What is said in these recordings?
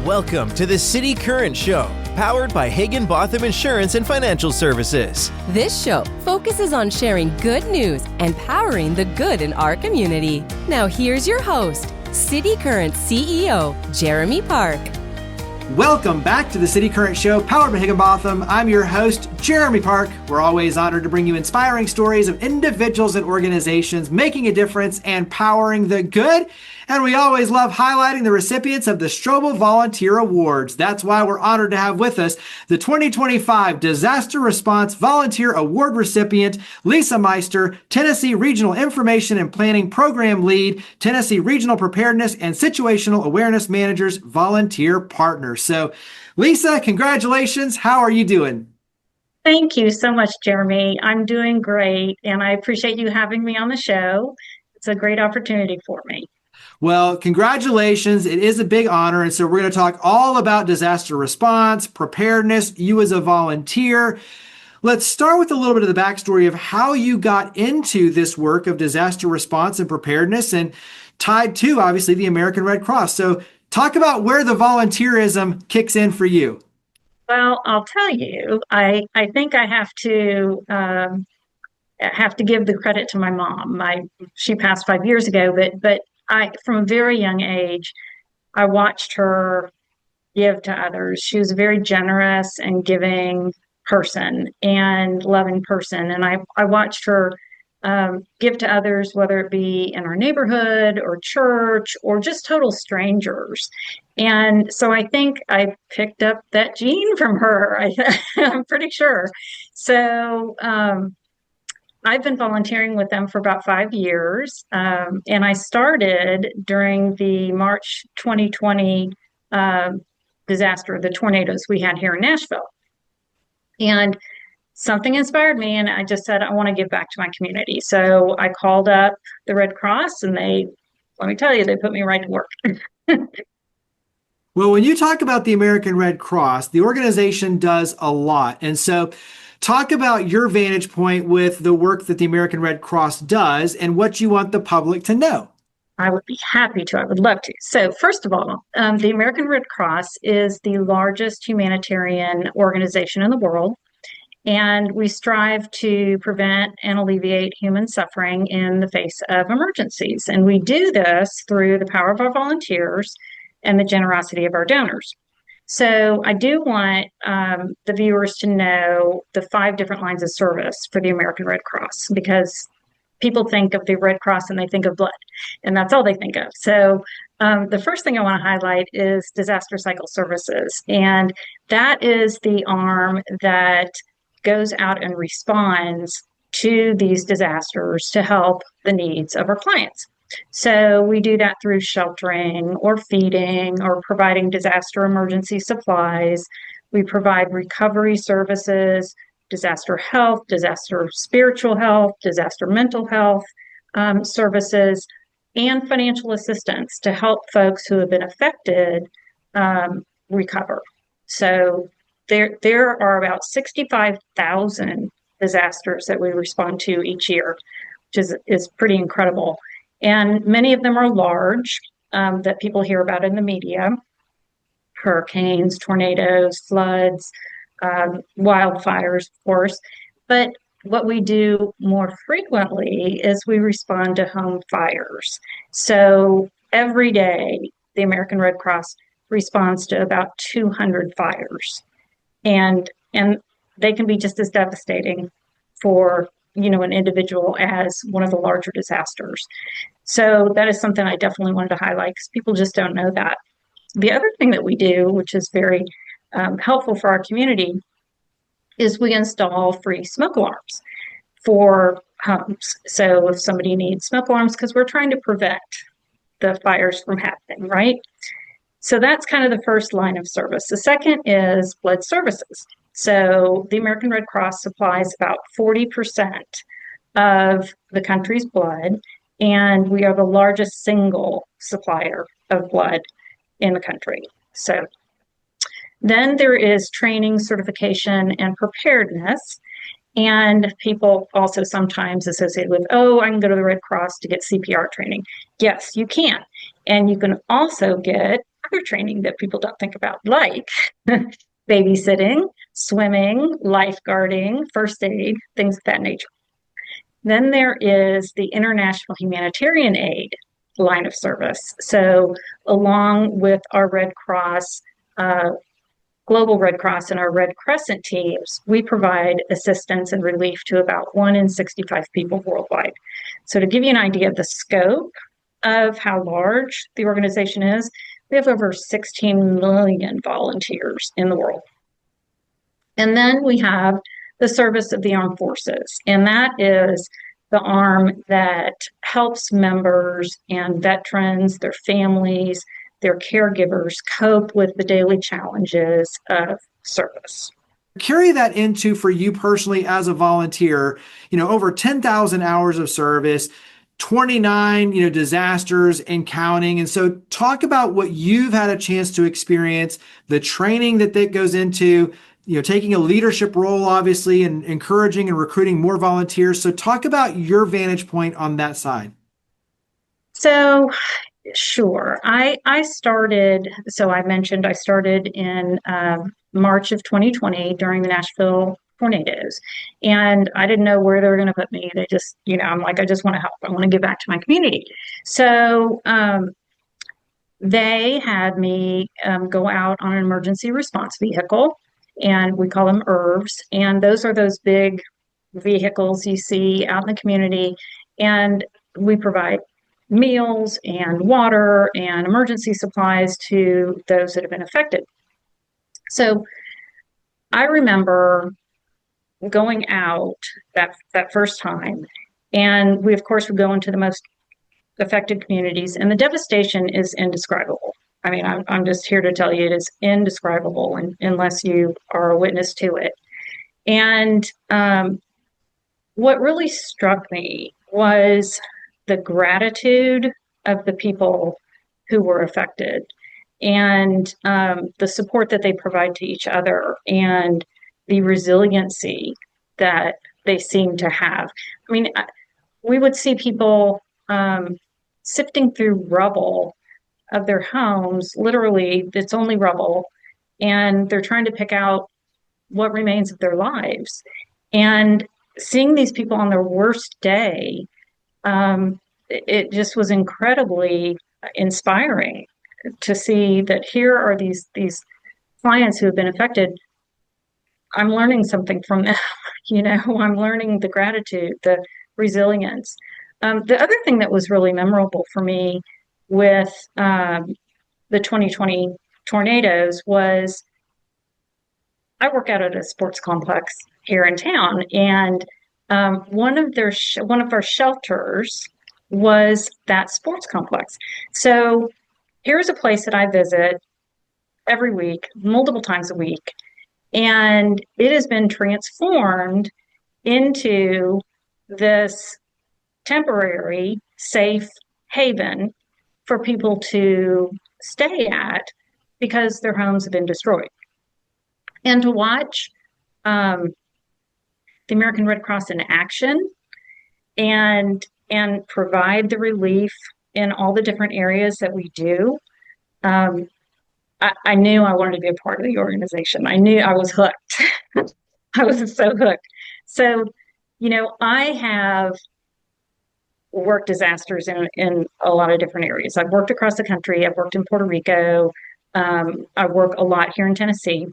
Welcome to the City Current Show, powered by Hagen-Botham Insurance and Financial Services. This show focuses on sharing good news and powering the good in our community. Now here's your host, City Current CEO, Jeremy Park. Welcome back to the City Current Show, powered by Hagen-Botham. I'm your host, Jeremy Park. We're always honored to bring you inspiring stories of individuals and organizations making a difference and powering the good. And we always love highlighting the recipients of the Strobel Volunteer Awards. That's why we're honored to have with us the 2025 Disaster Response Volunteer Award recipient, Lisa Meister, Tennessee Regional Information and Planning Program Lead, Tennessee Regional Preparedness and Situational Awareness Managers Volunteer Partner. So, Lisa, congratulations. How are you doing? Thank you so much, Jeremy. I'm doing great, and I appreciate you having me on the show. It's a great opportunity for me. Well, congratulations. It is a big honor. And so we're going to talk all about disaster response, preparedness, you as a volunteer. Let's start with a little bit of the backstory of how you got into this work of disaster response and preparedness, and tied to, obviously, the American Red Cross. So talk about where the volunteerism kicks in for you. Well, I'll tell you, I think I have to give the credit to my mom. She passed 5 years ago, but from a very young age, I watched her give to others. She was a very generous and giving person and loving person. And I watched her give to others, whether it be in our neighborhood or church or just total strangers. And so I think I picked up that gene from her. I'm pretty sure. So I've been volunteering with them for about 5 years, and I started during the March 2020 disaster, the tornadoes we had here in Nashville. And something inspired me, and I just said, I want to give back to my community. So I called up the Red Cross, and let me tell you, they put me right to work. Well, when you talk about the American Red Cross, the organization does a lot. And so talk about your vantage point with the work that the American Red Cross does and what you want the public to know. I would be happy to. I would love to. So first of all, the American Red Cross is the largest humanitarian organization in the world. And we strive to prevent and alleviate human suffering in the face of emergencies. And we do this through the power of our volunteers and the generosity of our donors. So I do want the viewers to know the 5 different lines of service for the American Red Cross, because people think of the Red Cross and they think of blood, and that's all they think of. So the first thing I want to highlight is disaster cycle services. And that is the arm that goes out and responds to these disasters to help the needs of our clients. So we do that through sheltering or feeding or providing disaster emergency supplies. We provide recovery services, disaster health, disaster spiritual health, disaster mental health services, and financial assistance to help folks who have been affected recover. So there are about 65,000 disasters that we respond to each year, which is pretty incredible. And many of them are large, that people hear about in the media: hurricanes, tornadoes, floods, wildfires, of course. But what we do more frequently is we respond to home fires. So every day, the American Red Cross responds to about 200 fires. And they can be just as devastating for an individual as one of the larger disasters. So that is something I definitely wanted to highlight, because people just don't know that. The other thing that we do, which is very helpful for our community, is we install free smoke alarms for homes. So if somebody needs smoke alarms, because we're trying to prevent the fires from happening, right? So that's kind of the first line of service. The second is blood services. So the American Red Cross supplies about 40% of the country's blood, and we are the largest single supplier of blood in the country. So then there is training, certification, and preparedness. And people also sometimes associate with, I can go to the Red Cross to get CPR training. Yes, you can. And you can also get other training that people don't think about, like babysitting, swimming, lifeguarding, first aid, things of that nature. Then there is the International Humanitarian Aid line of service. So along with our Red Cross, Global Red Cross, and our Red Crescent teams, we provide assistance and relief to about 1 in 65 people worldwide. So to give you an idea of the scope of how large the organization is, we have over 16 million volunteers in the world. And then we have the service of the armed forces, and that is the arm that helps members and veterans, their families, their caregivers cope with the daily challenges of service. Carry that into, for you personally as a volunteer, over 10,000 hours of service, 29, disasters and counting. And so talk about what you've had a chance to experience, the training that goes into, taking a leadership role, obviously, and encouraging and recruiting more volunteers. So talk about your vantage point on that side. So, sure. I mentioned I started in March of 2020 during the Nashville tornadoes, and I didn't know where they were going to put me. They just, I'm like, I just want to help. I want to give back to my community. So they had me go out on an emergency response vehicle, and we call them ERVs. And those are those big vehicles you see out in the community. And we provide meals and water and emergency supplies to those that have been affected. So I remember going out that first time, and we of course would go into the most affected communities, and the devastation is indescribable. I mean, I'm just here to tell you it is indescribable unless you are a witness to it. And what really struck me was the gratitude of the people who were affected, and the support that they provide to each other, and the resiliency that they seem to have. I mean, we would see people sifting through rubble of their homes. Literally, it's only rubble, and they're trying to pick out what remains of their lives. And seeing these people on their worst day, it just was incredibly inspiring to see that here are these clients who have been affected. I'm learning something from them. I'm learning the gratitude, the resilience. The other thing that was really memorable for me with the 2020 tornadoes was I work out at a sports complex here in town, and one of our shelters was that sports complex. So here's a place that I visit every week, multiple times a week, and it has been transformed into this temporary safe haven for people to stay at because their homes have been destroyed. And to watch the American Red Cross in action and provide the relief in all the different areas that we do, I knew I wanted to be a part of the organization. I knew I was hooked. I was so hooked. So, I have worked disasters in a lot of different areas. I've worked across the country. I've worked in Puerto Rico. I work a lot here in Tennessee.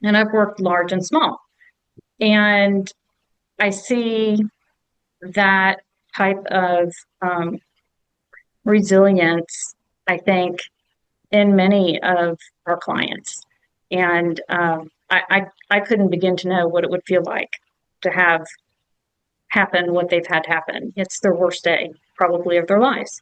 And I've worked large and small. And I see that type of resilience, I think, in many of our clients. And I couldn't begin to know what it would feel like to have happen what they've had happen. It's their worst day, probably, of their lives.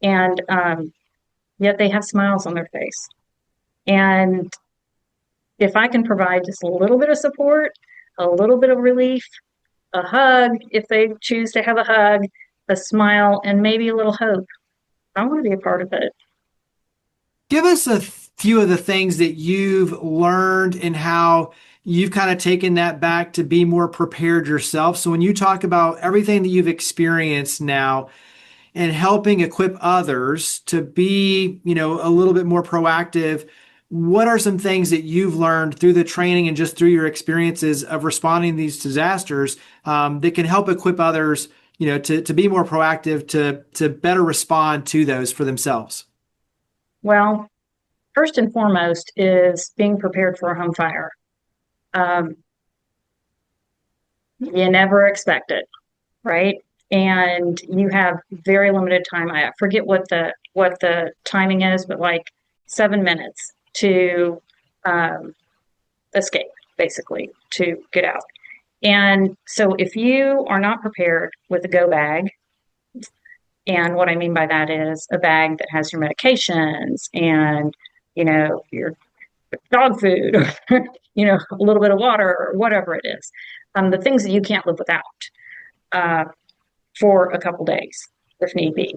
And yet they have smiles on their face. And if I can provide just a little bit of support, a little bit of relief, a hug, if they choose to have a hug, a smile, and maybe a little hope, I want to be a part of it. Give us a few of the things that you've learned and how you've kind of taken that back to be more prepared yourself. So when you talk about everything that you've experienced now, and helping equip others to be, a little bit more proactive, what are some things that you've learned through the training and just through your experiences of responding to these disasters that can help equip others, to be more proactive, to better respond to those for themselves? Well, first and foremost is being prepared for a home fire. You never expect it, right? And you have very limited time. I forget what the timing is, but like 7 minutes to escape, basically, to get out. And so if you are not prepared with a go bag, and what I mean by that is a bag that has your medications and, your dog food, or, a little bit of water or whatever it is, the things that you can't live without for a couple days, if need be,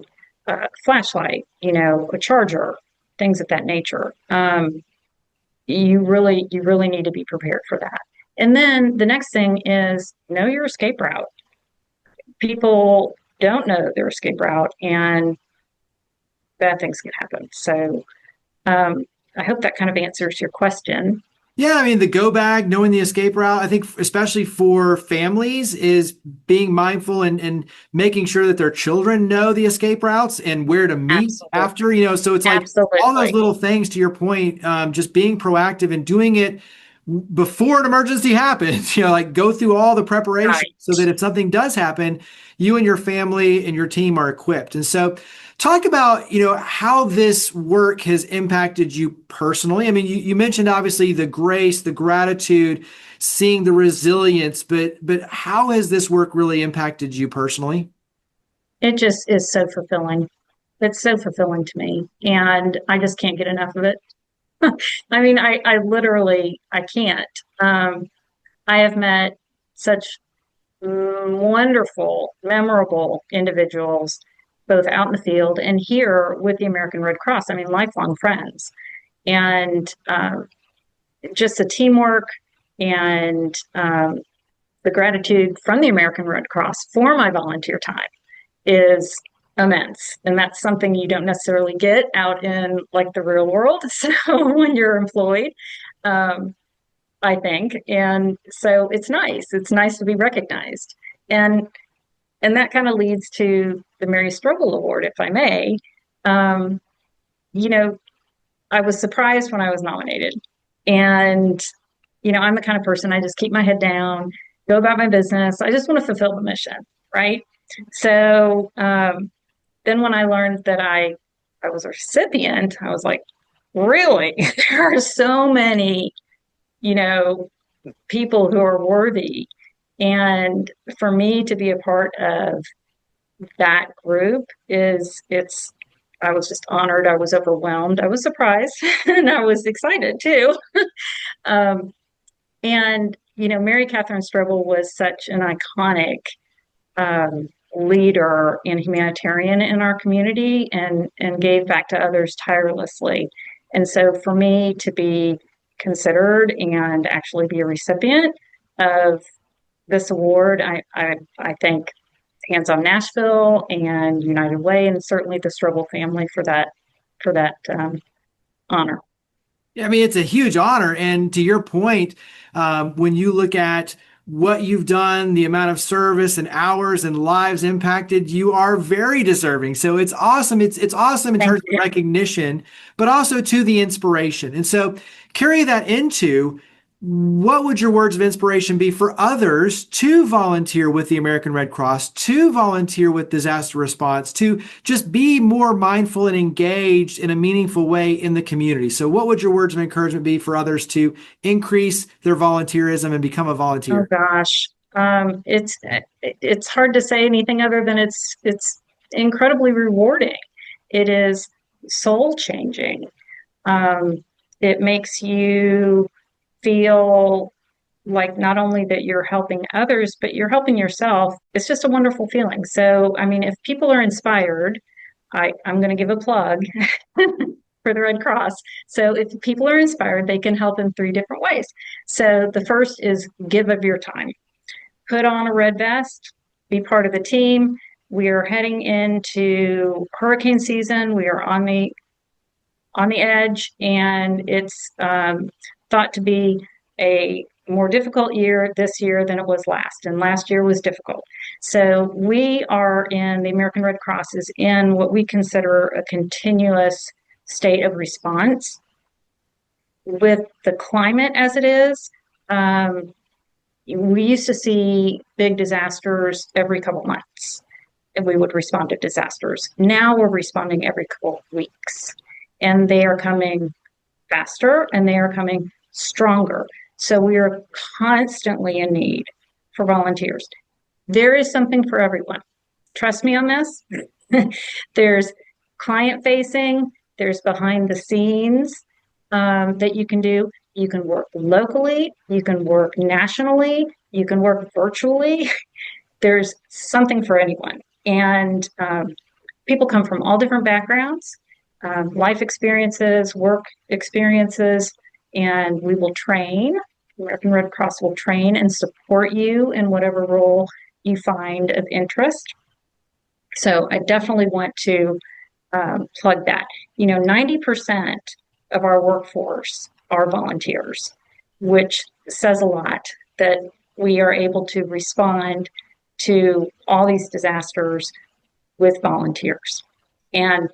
flashlight, a charger, things of that nature. You really need to be prepared for that. And then the next thing is know your escape route. People don't know their escape route, and bad things can happen. So I hope that kind of answers your question. Yeah, I mean, the go bag, knowing the escape route, I think especially for families is being mindful and making sure that their children know the escape routes and where to meet after, so it's like all those little things, to your point, just being proactive and doing it before an emergency happens, like go through all the preparation so that if something does happen, you and your family and your team are equipped. And so talk about, how this work has impacted you personally. I mean, you mentioned obviously the grace, the gratitude, seeing the resilience, but how has this work really impacted you personally? It just is so fulfilling. It's so fulfilling to me, and I just can't get enough of it. I mean, I literally, I can't. I have met such wonderful, memorable individuals, both out in the field and here with the American Red Cross. I mean, lifelong friends, and just the teamwork and the gratitude from the American Red Cross for my volunteer time is immense. And that's something you don't necessarily get out in like the real world. So when you're employed, I think. And so it's nice. It's nice to be recognized. And that kind of leads to the Mary Strobel Award, if I may. I was surprised when I was nominated. And, I'm the kind of person, I just keep my head down, go about my business. I just want to fulfill the mission, right? So then when I learned that I was a recipient, I was like, really? There are so many, people who are worthy. And for me to be a part of that group I was just honored. I was overwhelmed. I was surprised and I was excited too. And, Mary Catherine Strobel was such an iconic leader and humanitarian in our community and gave back to others tirelessly. And so for me to be considered and actually be a recipient of this award, I thank Hands On Nashville and United Way, and certainly the Strobel family for that honor. Yeah, I mean, it's a huge honor. And to your point, when you look at what you've done, the amount of service and hours and lives impacted, you are very deserving. So it's awesome. It's awesome in terms of recognition, but also to the inspiration. And so carry that into, what would your words of inspiration be for others to volunteer with the American Red Cross, to volunteer with disaster response, to just be more mindful and engaged in a meaningful way in the community? So what would your words of encouragement be for others to increase their volunteerism and become a volunteer? Oh gosh, it's hard to say anything other than it's incredibly rewarding. It is soul changing. It makes you feel like not only that you're helping others, but you're helping yourself. It's just a wonderful feeling. So, I mean, if people are inspired, I'm going to give a plug for the Red Cross. So if people are inspired, they can help in 3 different ways. So the first is give of your time. Put on a red vest, be part of the team, We are heading into hurricane season. We are on the edge, and it's thought to be a more difficult year this year than it was last, and last year was difficult. So we are in the American Red Cross is in what we consider a continuous state of response. With the climate as it is, we used to see big disasters every couple months, and we would respond to disasters. Now we're responding every couple of weeks, and they are coming faster and they are coming stronger. So we are constantly in need for volunteers. There is something for everyone. Trust me on this. There's client facing, there's behind the scenes that you can do. You can work locally, you can work nationally, you can work virtually. There's something for anyone. And people come from all different backgrounds, life experiences, work experiences, and we will train. The American Red Cross will train and support you in whatever role you find of interest. So I definitely want to plug that. 90% of our workforce are volunteers, which says a lot that we are able to respond to all these disasters with volunteers. And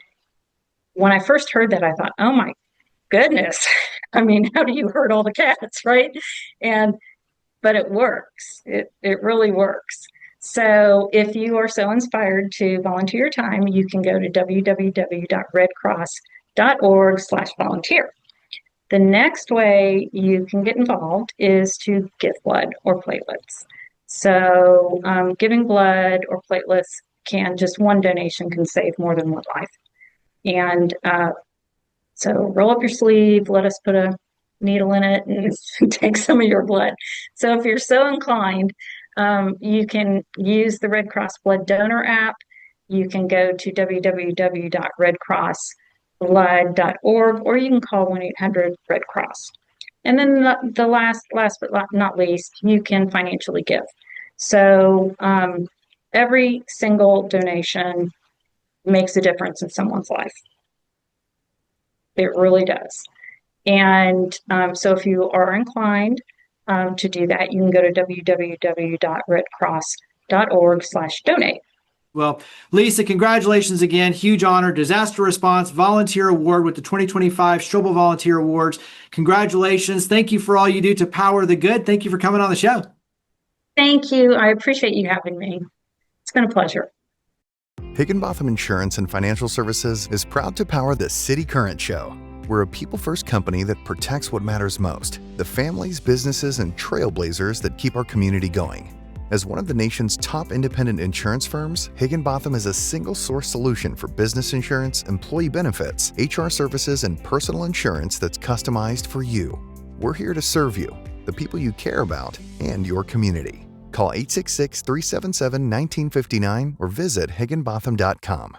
when I first heard that, I thought, oh my goodness, I mean, how do you herd all the cats, right? But it works. It really works. So if you are so inspired to volunteer your time, you can go to www.redcross.org/volunteer. The next way you can get involved is to give blood or platelets. So giving blood or platelets just one donation can save more than one life. And so roll up your sleeve, let us put a needle in it and take some of your blood. So if you're so inclined, you can use the Red Cross Blood Donor app. You can go to www.redcrossblood.org, or you can call 1-800-RED-CROSS. And then the last but not least, you can financially give. So every single donation makes a difference in someone's life. It really does. And so if you are inclined to do that, you can go to www.redcross.org/donate. Well, Lisa, congratulations again. Huge honor. Disaster Response Volunteer Award with the 2025 Strobel Volunteer Awards. Congratulations. Thank you for all you do to power the good. Thank you for coming on the show. Thank you. I appreciate you having me. It's been a pleasure. Higginbotham Insurance and Financial Services is proud to power the City Current Show. We're a people-first company that protects what matters most, the families, businesses, and trailblazers that keep our community going. As one of the nation's top independent insurance firms, Higginbotham is a single-source solution for business insurance, employee benefits, HR services, and personal insurance that's customized for you. We're here to serve you, the people you care about, and your community. Call 866-377-1959 or visit higginbotham.com.